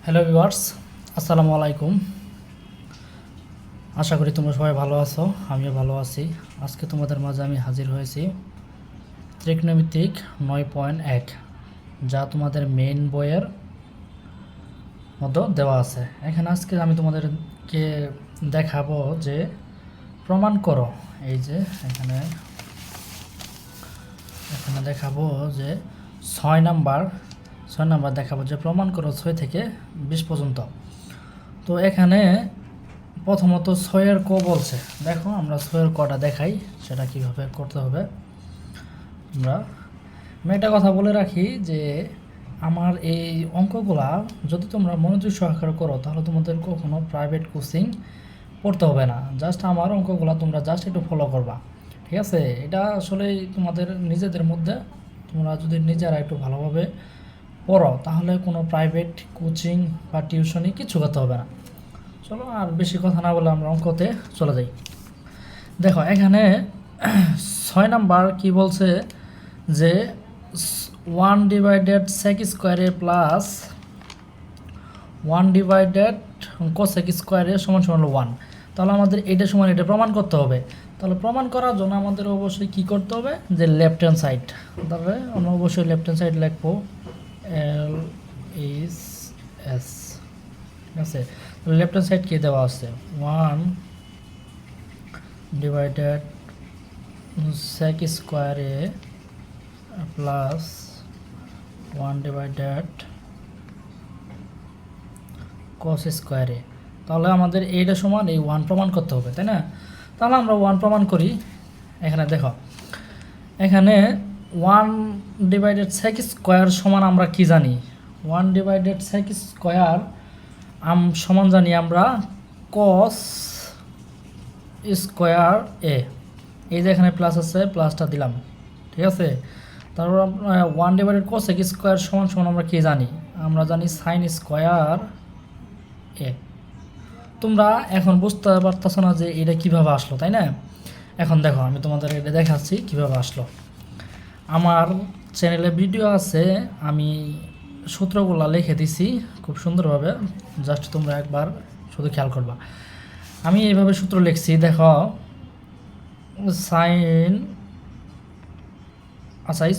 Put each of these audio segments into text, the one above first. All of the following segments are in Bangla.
হ্যালো ভিউয়ার্স, আসসালামু আলাইকুম। আশা করি তোমরা সবাই ভালো আছো, আমিও ভালো আছি। আজকে তোমাদের মাঝে আমি হাজির হয়েছি ত্রিকোণমিতিক 9.1, যা তোমাদের মেইন বইয়ের মতো দেওয়া আছে। এখানে আজকে আমি তোমাদেরকে দেখাবো যে প্রমাণ করো। এই যে এখানে এখানে দেখাবো যে 6 নাম্বার দেখাবো যে প্রমাণ করো 6 থেকে 20 পর্যন্ত। তো এখানে প্রথমত 6-এর ক বলছে, দেখো আমরা 6-এর কটা দেখাই সেটা কিভাবে করতে হবে। আমি একটা কথা বলে রাখি যে আমার এই অঙ্কগুলা যদি তোমরা মনোযোগ সহকারে করো তাহলে তোমাদের কখনো প্রাইভেট কোচিং পড়তে হবে না। জাস্ট আমার অঙ্কগুলা তোমরা জাস্ট একটু ফলো করবা, ঠিক আছে? এটা আসলে তোমাদের নিজেদের মধ্যে তোমরা যদি নিজেরা একটু ভালোভাবে পড়ো তাহলে কোনো প্রাইভেট কোচিং বা টিউশনি কিছু করতে হবে না। চলো আর বেশি কথা না বলে আমরা অঙ্কতে চলে যাই। দেখো এখানে 6 নাম্বার কি বলছে যে 1 sec স্কোয়ারে প্লাস 1 cosec স্কোয়ারে সমান সমান 1। তাহলে আমাদের এটা সমান এটা প্রমাণ করতে হবে। তাহলে প্রমাণ করার জন্য আমাদের অবশ্যই কি করতে হবে যে লেফট হ্যান্ড সাইড, তাহলে আমরা অবশ্যই লেফট হ্যান্ড সাইড লিখবো এল ইস এস, ঠিক আছে? লেফট হ্যান্ড সাইড কি দেওয়া আছে 1 sec স্কোয়ারে প্লাস 1 cos স্কোয়ারে। তাহলে আমাদের এইটা সমান এই 1 প্রমাণ করতে হবে, তাই না? তাহলে আমরা 1 প্রমাণ করি। এখানে দেখো এখানে 1 sec স্কোয়ার সমান আমরা কি জানি 1 sec স্কোয়ার সমান জানি আমরা cos স্কোয়ার এ। এই যে এখানে প্লাস আছে, প্লাসটা দিলাম, ঠিক আছে? তারপর 1 cosec স্কোয়ার সমান সমান আমরা কি জানি, আমরা জানি সাইন স্কোয়ার এ। তোমরা এখন বুঝতে পারতেছো না যে এটা কিভাবে আসলো, তাই না? এখন দেখো আমি তোমাদের এটা দেখাচ্ছি কিভাবে আসলো। আমার চ্যানেলে ভিডিও আছে, আমি সূত্রগুলো লিখে দিছি খুব সুন্দরভাবে, জাস্ট তোমরা একবার শুধু খেয়াল করবা। আমি এইভাবে সূত্র লিখছি, দেখো সাইন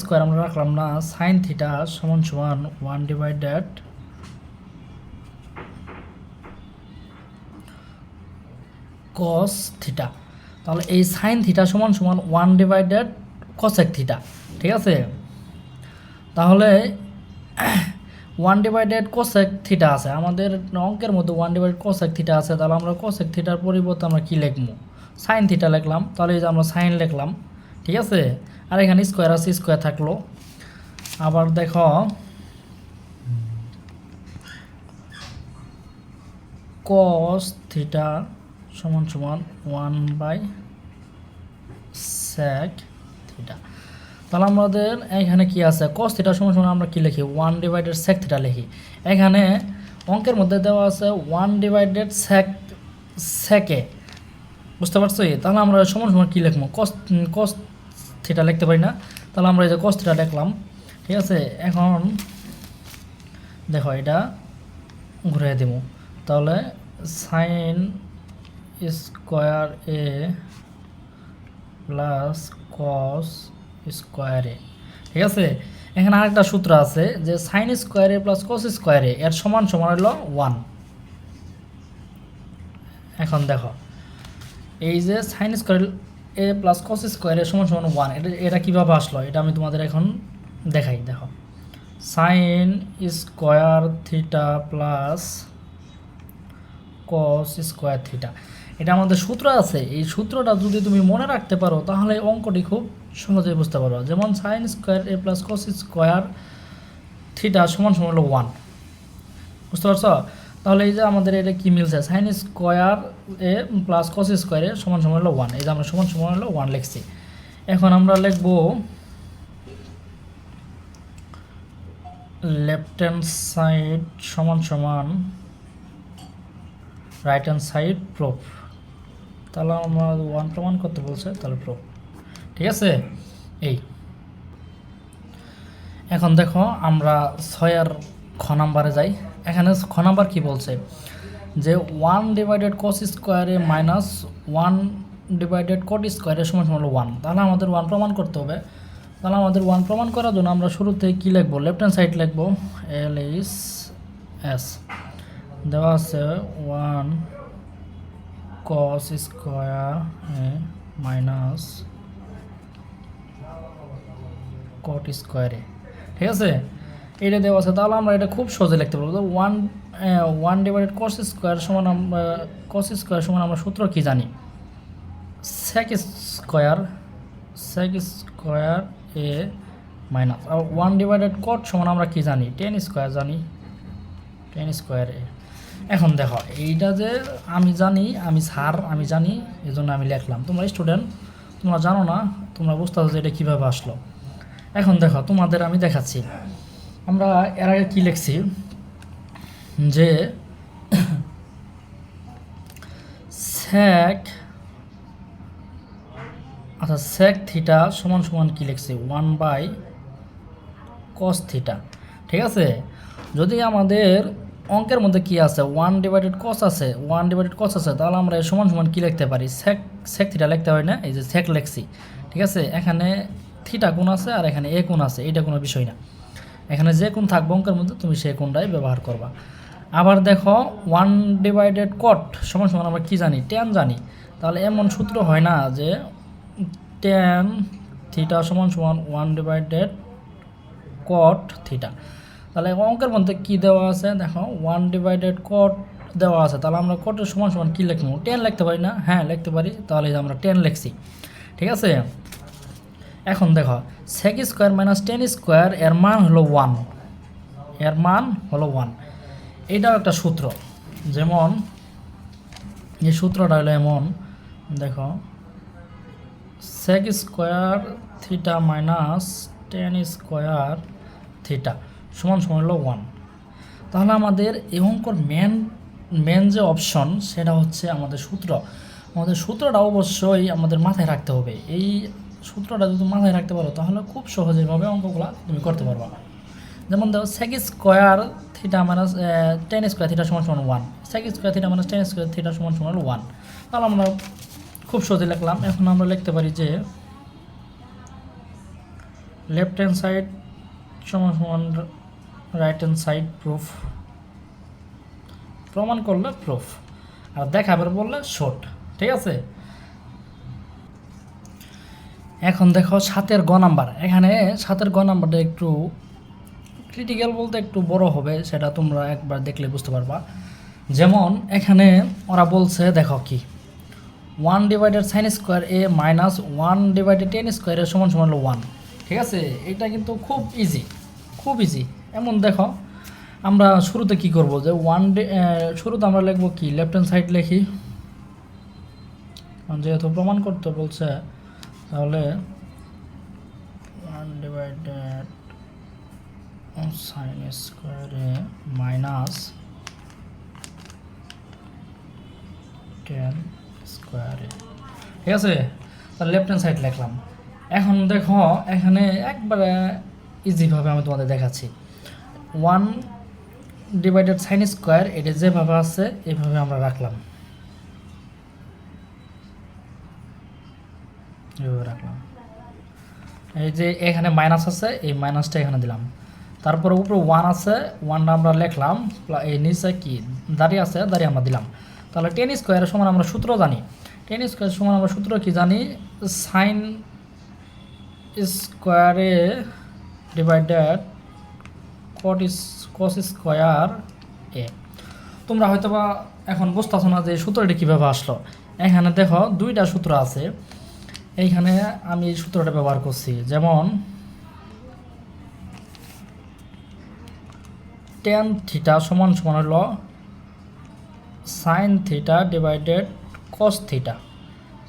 স্কোয়ার আমরা রাখলাম না, সাইন থিটা সমান সমান 1 cos থিটা। তাহলে এই সাইন থিটা সমান সমান 1 cosec থিটা, ঠিক আছে? তাহলে 1 cosec থিটা আছে আমাদের অঙ্কের মধ্যে, 1 cosec থিটা আছে। তাহলে আমরা cosec থিটার পরিবর্তে আমরা কি লিখবো, সাইন থিটা লিখলাম। তাহলে এই যে আমরা সাইন লিখলাম, ঠিক আছে? আর এখানে স্কোয়ার আছে, স্কোয়ার থাকলো। আবার দেখো cos থিটা সমান সমান 1/sec থিটা। তাহলে আমাদের এখানে কি আছে cos থিটা সমান সমান আমরা কি লিখি 1/sec থিটা লিখি। এখানে অঙ্কের মধ্যে দেওয়া আছে 1/sec এ, বুঝতে পারছো? তাহলে আমরা সমান সমান কি লিখবো cos থিটা লিখতে পারি না। তাহলে আমরা এই যে cos থিটা লিখলাম, ঠিক আছে? এখন দেখো এটা ঘুরিয়ে দেব, তাহলে সাইন স্কোয়ার এ প্লাস cos স্কোয়ারে, ঠিক আছে? এখানে আরেকটা সূত্র আছে যে সাইন স্কোয়ারে প্লাস cos স্কোয়ারে এর সমান সমান হলো 1। এখন দেখো এই যে সাইন স্কোয়ার এ প্লাস cos স্কোয়ারে সমান সমান 1, এটা কীভাবে আসলো এটা আমি তোমাদের এখন দেখাই। দেখো sine square theta plus cos square theta, এটা আমাদের সূত্র আছে। এই সূত্রটা যদি তুমি মনে রাখতে পারো তাহলে অঙ্কটি খুব সহজেই বুঝতে পারো। যেমন সাইন স্কোয়ার এ প্লাস cos স্কোয়ার থিটা সমান সমান হলো 1, বুঝতে পারছো? তাহলে এই যে আমাদের এটা কি মিলছে, সাইন স্কোয়ার এ প্লাস cos স্কোয়ারে সমান সমান হলো 1। এই যে আমরা সমান সমান হলো 1 লিখছি। এখন আমরা লিখব লেফট হ্যান্ড সাইড সমান সমান রাইট হ্যান্ড সাইড প্রুফ। তাহলে আমরা 1 প্রমাণ করতে বলছে, তাহলে প্রুফ, ঠিক আছে? এই এখন দেখো আমরা 6-এর খ নাম্বারে যাই। এখানে খ নাম্বার কী বলছে যে 1 ডিভাইডেড কস স্কোয়ারে মাইনাস 1 ডিভাইডেড কট স্কোয়ারে সমান সমান 1। তাহলে আমাদের 1 প্রমাণ করতে হবে। তাহলে আমাদের 1 প্রমাণ করার জন্য আমরা শুরুতে কী লিখবো, লেফট হ্যান্ড সাইড লিখবো এল ইস এস, দেওয়া আছে 1 কস স্কোয়ার মাইনাস কট স্কোয়ারে, ঠিক আছে, এটা দেওয়া আছে। তাহলে আমরা এটা খুব সহজে লিখতে পারবো। 1 ডিভাইডেড কস স্কোয়ার সমান আমরা সূত্র কি জানি, সেক স্কোয়ার এ মাইনাস 1 ডিভাইডেড কট সমান আমরা কি জানি, টেন স্কোয়ার জানি, টেন স্কোয়ার এ। এখন দেখো এইটা যে আমি জানি, আমি জানি, এই জন্য আমি লিখলাম। তোমরা স্টুডেন্ট, তোমরা জানো না, তোমরা বুঝতে পারছো যে এটা কীভাবে আসলো। এখন দেখো তোমাদের আমি দেখাচ্ছি। আমরা এর আগে কী লিখছি যে সেক থিটা সমান সমান কী লিখছি 1/cos থিটা, ঠিক আছে। যদি আমাদের অঙ্কের মধ্যে কি আছে 1 ডিভাইডেড কস আছে, তাহলে আমরা সমান সমান কী লিখতে পারি, সেক থিটা লিখতে হয় না, এই যে সেক লিখছি, ঠিক আছে। এখানে থিটা কোণ আছে আর এখানে এ কোণ আছে, এটা কোনো বিষয় না। এখানে যে কোণ থাকবে অঙ্কের মধ্যে তুমি সেই কোণটাই ব্যবহার করবা। আবার দেখো 1 ডিভাইডেড কট সমান সমান আমরা কী জানি, টেন জানি। তাহলে এমন সূত্র হয় না যে টেন থিটা সমান সমান 1 ডিভাইডেড কট থিটা। তাহলে অঙ্কের মধ্যে কী দেওয়া আছে দেখো 1 ডিভাইডেড কট দেওয়া আছে। তাহলে আমরা কটের সমান সমান কী লিখবো, টেন লিখতে পারি না, হ্যাঁ লিখতে পারি। তাহলে আমরা টেন লিখছি, ঠিক আছে। এখন দেখো sec square minus tan square এর মান হলো 1, এইটাও একটা সূত্র। যেমন এই সূত্রটা হলো এমন, দেখো sec square theta minus tan square theta সমান সমান হলো 1। তাহলে আমাদের এই অঙ্কর মেন যে অপশন সেটা হচ্ছে আমাদের সূত্রটা অবশ্যই আমাদের মাথায় রাখতে হবে। এই সূত্রটা যদি মাথায় রাখতে পারো তাহলে খুব সহজেভাবে অঙ্কগুলো তুমি করতে পারবা। যেমন দেখো sec square theta minus tan square theta সমান সমান 1, sec square theta minus tan square theta সমান সমান 1। তাহলে আমরা খুব সহজে লিখলাম। এখন আমরা লিখতে পারি যে লেফট হ্যান্ড সাইড সমান সমান রাইট হ্যান্ড সাইড প্রুফ, প্রমাণ করলে প্রুফ, আর দেখাবার বললে শর্ট, ঠিক আছে। এখন দেখো 7 গ নাম্বার। এখানে 7 গ নাম্বারটা একটু ক্রিটিক্যাল বলতে একটু বড় হবে, সেটা তোমরা একবার দেখলে বুঝতে পারবা। যেমন এখানে ওরা বলছে দেখো কি 1 ডিভাইডেড সাইন স্কোয়ার এ মাইনাস 1 ডিভাইডেড টেন স্কোয়ার এর সমান সমান হলো 1, ঠিক আছে। এটা কিন্তু খুব ইজি। এমন দেখো আমরা শুরুতে কি করব যে শুরুতে আমরা লিখবো কি, লেফট হ্যান্ড সাইড লিখি, যেহেতু প্রমাণ করতে বলছে। তাহলে 1 ডিভাইডেড সাইন স্কোয়ারে মাইনাস টেন স্কোয়ারে, ঠিক আছে। তাহলে লেফট হ্যান্ড সাইড লিখলাম। এখন দেখো এখানে একবারে ইজিভাবে আমি তোমাদের দেখাচ্ছি। 1 ডিভাইডেড সাইন স্কোয়ার এটা যেভাবে আছে এইভাবে আমরা রাখলাম, এইভাবে রাখলাম। এই যে এখানে মাইনাস আছে, এই মাইনাসটা এখানে দিলাম। তারপরে উপরে 1 আছে, 1টা আমরা লিখলাম, এই নিচে কি দাঁড়িয়ে আছে, দাঁড়িয়ে আমরা দিলাম। তাহলে টেন স্কোয়ারের সমান আমরা সূত্র জানি, টেন স্কোয়ারের সমান আমরা সূত্র কি জানি, সাইন স্কোয়ারে ডিভাইডেড কস স্কোয়ার এ। তোমরা হয়তো বা এখন বুঝতেছো না যে সূত্রটি কীভাবে আসলো। এখানে দেখো 2টা সূত্র আছে, এইখানে আমি এই সূত্রটা ব্যবহার করছি। যেমন টেন থিটা সমান সমান হলো sine theta divided cos theta,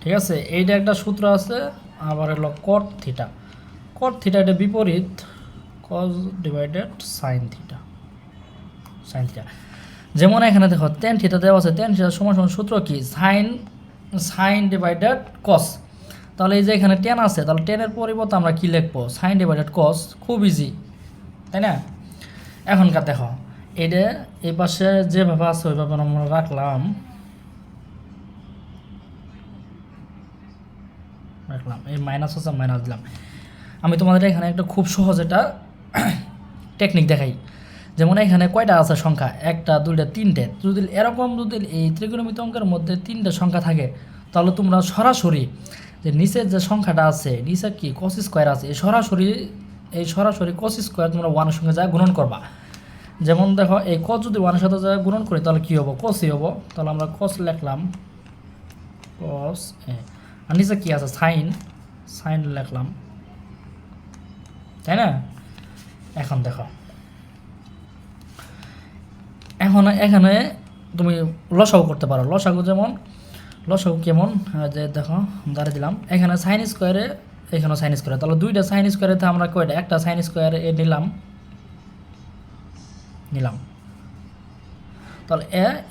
ঠিক আছে। এইটা একটা সূত্র আছে। আবার হলো কট থিটা এটা বিপরীত, কস ডিভাইডেড সাইন থিটা। যেমন এখানে দেখো টেন থিটা দেওয়া আছে, টেন থিটা সমান সমান সূত্র কি, সাইন ডিভাইডেড কস। তাহলে এই যে এখানে টেন আছে, তাহলে টেনের পরিবর্তে আমরা কি লিখবো, সাইন ডিভাইডেড কস। খুব ইজি, তাই না। এখনকার দেখো এটা এই পাশে যেভাবে আছে ওইভাবে আমরা রাখলাম এই মাইনাস আছে মাইনাস দিলাম। আমি তোমাদের এখানে একটা খুব সহজ এটা টেকনিক দেখাই। যেমন এখানে কয়টা আছে সংখ্যা, 1 2 3টে। যদি এরকম যদি এই ত্রিকোণমিতি অঙ্কের মধ্যে 3টে সংখ্যা থাকে, তাহলে তোমরা সরাসরি যে নিচের যে সংখ্যাটা আছে, নিচে কি cos স্কোয়ার আছে, এই সরাসরি cos স্কোয়ার তোমরা 1-এর সঙ্গে যা গুণন করবা। যেমন দেখো এই cos যদি 1-এর সাথে যা গুণন করি তাহলে কী হবো, cosই হবো। তাহলে আমরা cos লিখলাম, cos আর নিচে কী আছে সাইন লিখলাম, তাই না? এখন দেখো, এখন এখানে তুমি লসাগু করতে পারো। লসাগু কেমন, যে দেখো দাঁড়িয়ে দিলাম এখানে সাইন স্কোয়ারে, এখানেও সাইন স্কোয়ারে, তাহলে 2টা সাইন স্কোয়ারেতে আমরা কয়টা, একটা সাইন স্কোয়ারে নিলাম। তাহলে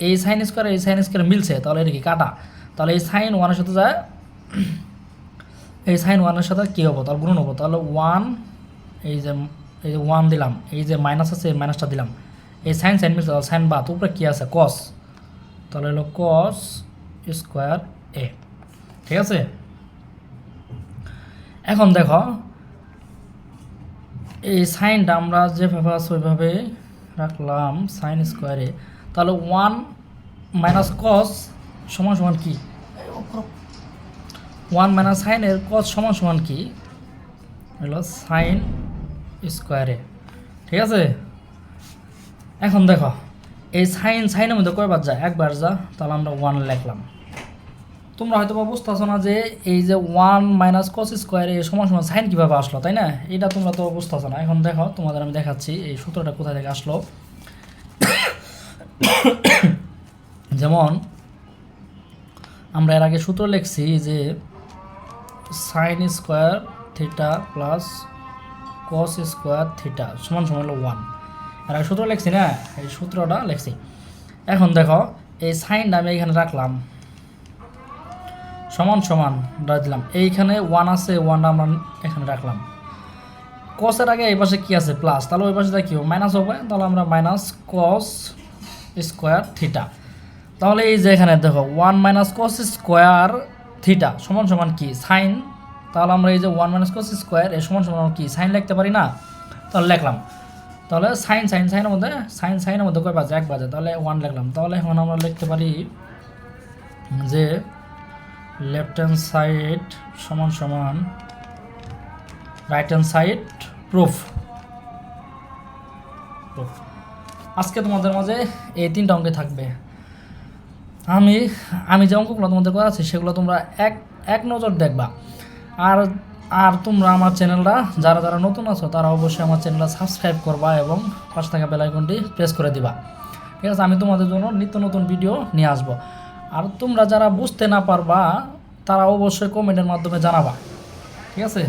এই সাইন স্কোয়ারে মিলছে, তাহলে এটা কি কাটা। তাহলে এই সাইন 1-এর সাথে যায়, এই সাইন 1-এর সাথে কী হবো, তাহলে গুণন হবো। তাহলে 1, এই যে 1 দিলাম, এই যে মাইনাস আছে এই মাইনাসটা দিলাম, এই সাইন মিলছে, তাহলে সাইন বাদ, উপরে কী আছে কস, তাহলে হলো cos স্কোয়ার এ। ঠিক আছে, এখন দেখো এই সাইনটা আমরা যেভাবে আছে ওইভাবে রাখলাম সাইন স্কোয়ারে। তাহলে 1 মাইনাস কস সমান কি, 1 মাইনাস সাইনের কস সমান কি হলো সাইন স্কোয়ারে। ঠিক আছে, এখন দেখো এই সাইনের মধ্যে কয়বার যায়, একবার যা, তাহলে আমরা 1 লিখলাম। তোমরা হয়তো বুঝতেছো না যে এই যে 1 মাইনাস কস স্কোয়ারে সমান সাইন কীভাবে আসলো, তাই না? এটা তোমরা তো বুঝতেছো না। এখন দেখো তোমাদের আমি দেখাচ্ছি এই সূত্রটা কোথা থেকে আসলো। যেমন আমরা এর আগে সূত্র লিখছি যে sine square theta plus cos square theta সমান হলো 1। এর আগে সূত্র লিখছি না, এই সূত্রটা লিখছি। এখন দেখো এই সাইনটা আমি এখানে রাখলাম, সমান দিলাম, এইখানে 1 আছে, 1টা আমরা এখানে রাখলাম। কসের আগে এই পাশে কী আছে প্লাস, তাহলে ওই পাশে কী হবে মাইনাস হবে, তাহলে আমরা মাইনাস কস স্কোয়ার থিটা। তাহলে এই যে এখানে দেখো 1 মাইনাস কস স্কোয়ার থিটা সমান কি সাইন, তাহলে আমরা এই যে 1 মাইনাস কস স্কোয়ার এর সমান কি সাইন লিখতে পারি না, তাহলে লিখলাম। তাহলে সাইনের মধ্যে সাইনের মধ্যে কয় বাজে, 1 বাজে, তাহলে 1 লিখলাম। তাহলে এখন আমরা লিখতে পারি যে লেফট হ্যান্ড সাইড সমান রাইট হ্যান্ড সাইড প্রুফ। আজকে তোমাদের মাঝে এই 3টা অঙ্কে থাকবে। আমি যে অঙ্কগুলো তোমাদের করাচ্ছি সেগুলো তোমরা এক নজর দেখবা। আর তোমরা আমার চ্যানেলটা যারা নতুন আছো তারা অবশ্যই আমার চ্যানেলটা সাবস্ক্রাইব করবা এবং পাশে থাকা বেল আইকনটি প্রেস করে দিবা। ঠিক আছে, আমি তোমাদের জন্য নিত্য নতুন ভিডিও নিয়ে আসবো। আর তোমরা যারা বুঝতে না পারবা তারা অবশ্যই কমেন্টের মাধ্যমে জানাবা। ঠিক আছে।